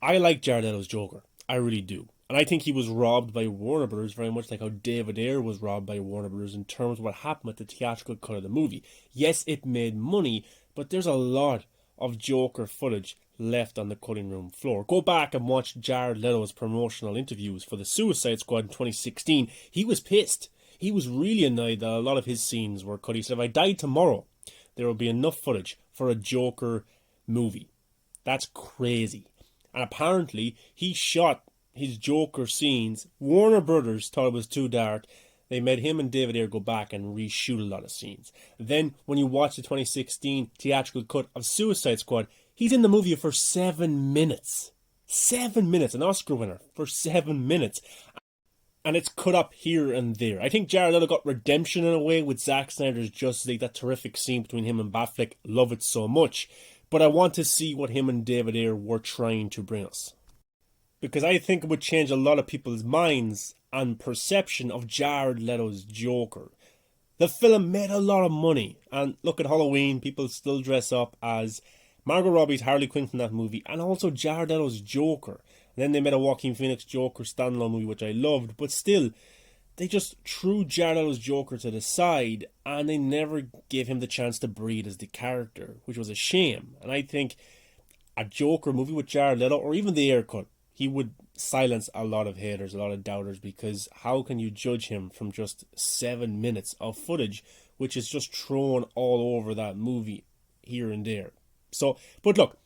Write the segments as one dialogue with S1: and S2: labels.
S1: I like Jared Leto's Joker. I really do. And I think he was robbed by Warner Brothers very much like how David Ayer was robbed by Warner Brothers in terms of what happened with the theatrical cut of the movie. Yes, it made money, but there's a lot of Joker footage left on the cutting room floor. Go back and watch Jared Leto's promotional interviews for the Suicide Squad in 2016. He was pissed. He was really annoyed that a lot of his scenes were cut. He said, if I died tomorrow, there will be enough footage for a Joker movie. That's crazy. And apparently, he shot his Joker scenes. Warner Brothers thought it was too dark. They made him and David Ayer go back and reshoot a lot of scenes. Then, when you watch the 2016 theatrical cut of Suicide Squad, he's in the movie for 7 minutes. 7 minutes, an Oscar winner for 7 minutes. And it's cut up here and there. I think Jared Leto got redemption in a way with Zack Snyder's Justice League, that terrific scene between him and Batfleck. Love it so much. But I want to see what him and David Ayer were trying to bring us. Because I think it would change a lot of people's minds and perception of Jared Leto's Joker. The film made a lot of money. And look at Halloween, people still dress up as Margot Robbie's Harley Quinn from that movie, and also Jared Leto's Joker. And then they made a Joaquin Phoenix Joker standalone movie, which I loved, but still, they just threw Jared Leto's Joker to the side, and they never gave him the chance to breathe as the character, which was a shame. And I think a Joker movie with Jared Leto, or even the Ayer cut, he would silence a lot of haters, a lot of doubters, because how can you judge him from just 7 minutes of footage, which is just thrown all over that movie here and there. So, but look,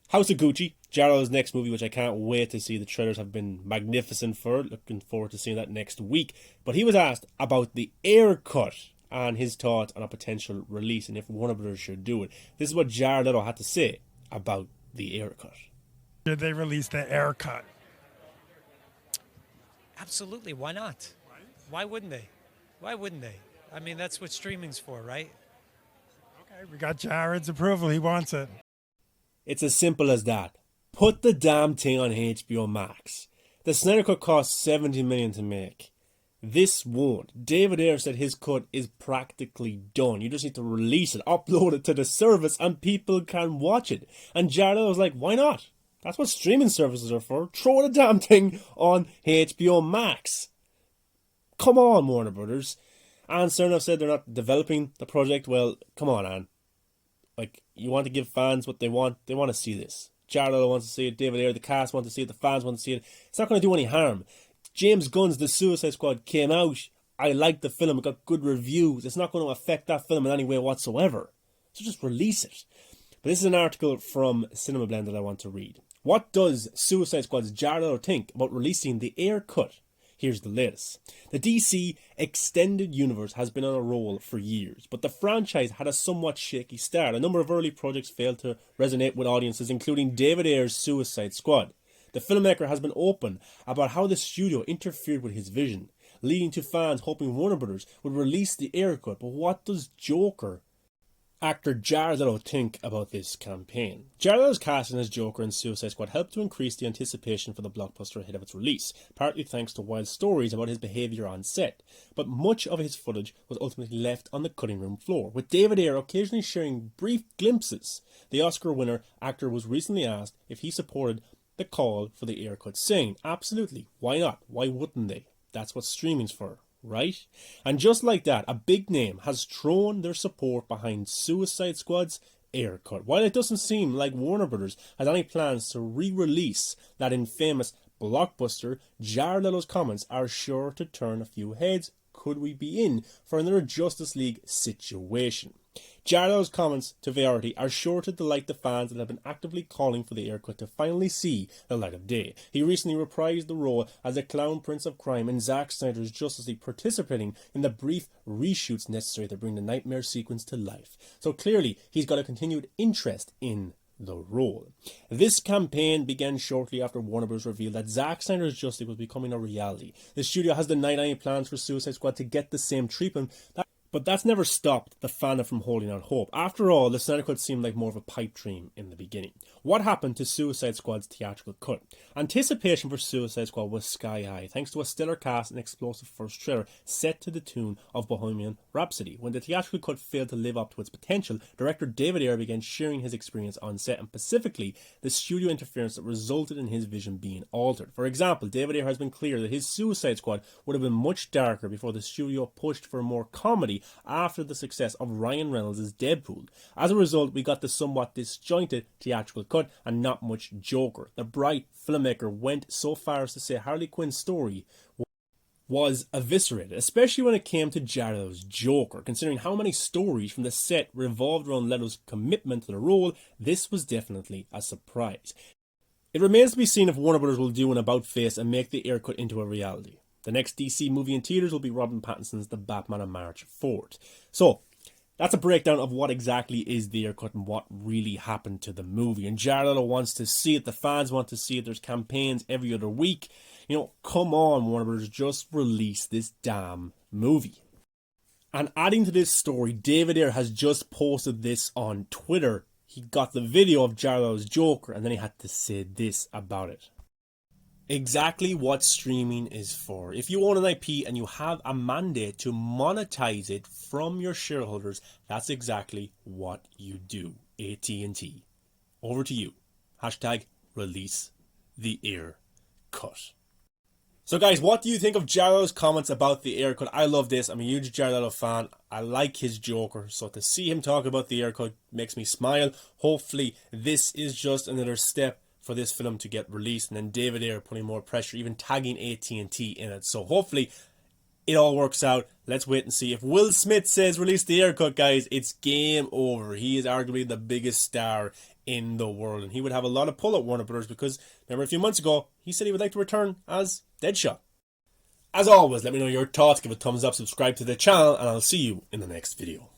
S1: House of Gucci, Jared Leto's next movie, which I can't wait to see. The trailers have been magnificent for it. Looking forward to seeing that next week. But he was asked about the Ayer cut and his thoughts on a potential release and if Warner Brothers should do it. This is what Jared Leto had to say about the Ayer cut.
S2: Should they release the Ayer cut?
S3: Absolutely. Why not? Why wouldn't they? Why wouldn't they? I mean, that's what streaming's for, right?
S2: Okay, we got Jared's approval. He wants it.
S1: It's as simple as that. Put the damn thing on HBO Max. The Snyder Cut cost $70 million to make. This won't. David Ayer said his cut is practically done. You just need to release it, upload it to the service, and people can watch it. And Jared was like, why not? That's what streaming services are for. Throw the damn thing on HBO Max. Come on, Warner Brothers. Ann Cernoff said they're not developing the project. Well, come on, Ann. Like, you want to give fans what they want. They want to see this. Jared Leto wants to see it. David Ayer, the cast want to see it. The fans want to see it. It's not going to do any harm. James Gunn's The Suicide Squad came out. I liked the film. It got good reviews. It's not going to affect that film in any way whatsoever. So just release it. But this is an article from Cinema Blend that I want to read. What does Suicide Squad's Jared Leto think about releasing the Ayer cut? Here's the latest. The DC Extended Universe has been on a roll for years, but the franchise had a somewhat shaky start. A number of early projects failed to resonate with audiences, including David Ayer's Suicide Squad. The filmmaker has been open about how the studio interfered with his vision, leading to fans hoping Warner Brothers would release the Ayer cut. But what does Joker actor Jared Leto think about this campaign? Jared Leto's casting as Joker in Suicide Squad helped to increase the anticipation for the blockbuster ahead of its release, partly thanks to wild stories about his behaviour on set. But much of his footage was ultimately left on the cutting room floor, with David Ayer occasionally sharing brief glimpses. The Oscar winner actor was recently asked if he supported the call for the Ayer cut, saying, absolutely, why not? Why wouldn't they? That's what streaming's for. Right? And just like that, a big name has thrown their support behind Suicide Squad's Ayer cut. While it doesn't seem like Warner Brothers has any plans to re-release that infamous blockbuster, Jared Leto's comments are sure to turn a few heads. Could we be in for another Justice League situation? Jared Leto's comments to Variety are sure to delight the fans that have been actively calling for the Ayer cut to finally see the light of day. He recently reprised the role as the Clown Prince of Crime in Zack Snyder's Justice League, participating in the brief reshoots necessary to bring the nightmare sequence to life. So clearly, he's got a continued interest in the role. This campaign began shortly after Warner Bros. Revealed that Zack Snyder's Justice League was becoming a reality. The studio has denied any plans for Suicide Squad to get the same treatment But that's never stopped the fandom from holding out hope. After all, the Snyder Cut seemed like more of a pipe dream in the beginning. What happened to Suicide Squad's theatrical cut? Anticipation for Suicide Squad was sky high, thanks to a stellar cast and explosive first trailer set to the tune of Bohemian Rhapsody. When the theatrical cut failed to live up to its potential, director David Ayer began sharing his experience on set, and specifically the studio interference that resulted in his vision being altered. For example, David Ayer has been clear that his Suicide Squad would have been much darker before the studio pushed for more comedy after the success of Ryan Reynolds' Deadpool. As a result, we got the somewhat disjointed theatrical cut and not much Joker. The bright filmmaker went so far as to say Harley Quinn's story was eviscerated, especially when it came to Jared Leto's Joker. Considering how many stories from the set revolved around Leto's commitment to the role, this was definitely a surprise. It remains to be seen if Warner Bros. Will do an about-face and make the Ayer cut into a reality. The next DC movie in theaters will be Robert Pattinson's The Batman on March 4th. So, that's a breakdown of what exactly is the Ayer cut and what really happened to the movie. And Jared Leto wants to see it, the fans want to see it, there's campaigns every other week. You know, come on, Warner Bros., just release this damn movie. And adding to this story, David Ayer has just posted this on Twitter. He got the video of Jared Leto's Joker and then he had to say this about it. Exactly what streaming is for. If you own an IP and you have a mandate to monetize it from your shareholders, that's exactly what you do. AT&T. Over to you. Hashtag release the Ayer cut. So guys, what do you think of Jared Leto's comments about the Ayer cut? I love this. I'm a huge Jared Leto fan. I like his Joker. So to see him talk about the Ayer cut makes me smile. Hopefully this is just another step for this film to get released, and then David Ayer putting more pressure, even tagging AT&T in it. So hopefully it all works out. Let's wait and see. If Will Smith says release the Ayer cut, guys, it's game over. He is arguably the biggest star in the world, and he would have a lot of pull at Warner Bros. Because remember a few months ago he said he would like to return as Deadshot. As always, let me know your thoughts, give a thumbs up, subscribe to the channel, and I'll see you in the next video.